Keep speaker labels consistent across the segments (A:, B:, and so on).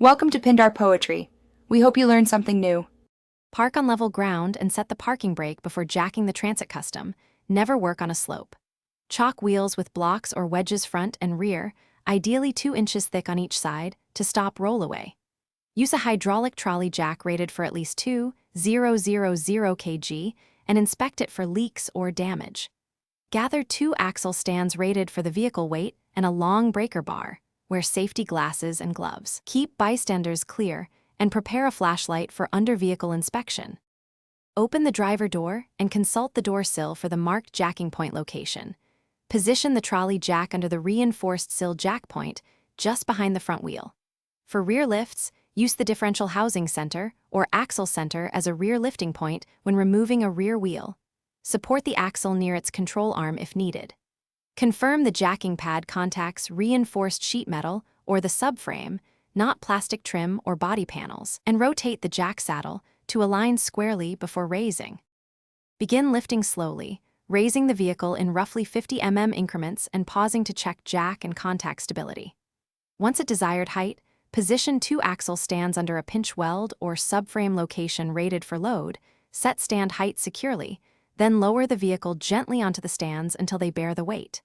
A: Welcome to Pindar Poetry. We hope you learned something new.
B: Park on level ground and set the parking brake before jacking the transit custom. Never work on a slope. Chalk wheels with blocks or wedges front and rear, ideally 2 inches thick on each side, to stop rollaway. Use a hydraulic trolley jack rated for at least 2,000 kg and inspect it for leaks or damage. Gather 2 axle stands rated for the vehicle weight and a long breaker bar. Wear safety glasses and gloves. Keep bystanders clear and prepare a flashlight for under-vehicle inspection. Open the driver door and consult the door sill for the marked jacking point location. Position the trolley jack under the reinforced sill jack point just behind the front wheel. For rear lifts, use the differential housing center or axle center as a rear lifting point when removing a rear wheel. Support the axle near its control arm if needed. Confirm the jacking pad contacts reinforced sheet metal or the subframe, not plastic trim or body panels, and rotate the jack saddle to align squarely before raising. Begin lifting slowly, raising the vehicle in roughly 50 mm increments and pausing to check jack and contact stability. Once at desired height, position 2 axle stands under a pinch weld or subframe location rated for load, set stand height securely, then lower the vehicle gently onto the stands until they bear the weight.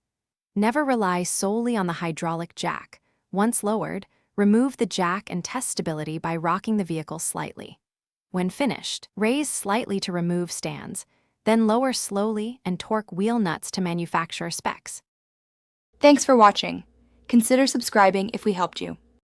B: Never rely solely on the hydraulic jack. Once lowered, remove the jack and test stability by rocking the vehicle slightly. When finished, raise slightly to remove stands, then lower slowly and torque wheel nuts to manufacturer specs.
A: Thanks for watching. Consider subscribing if we helped you.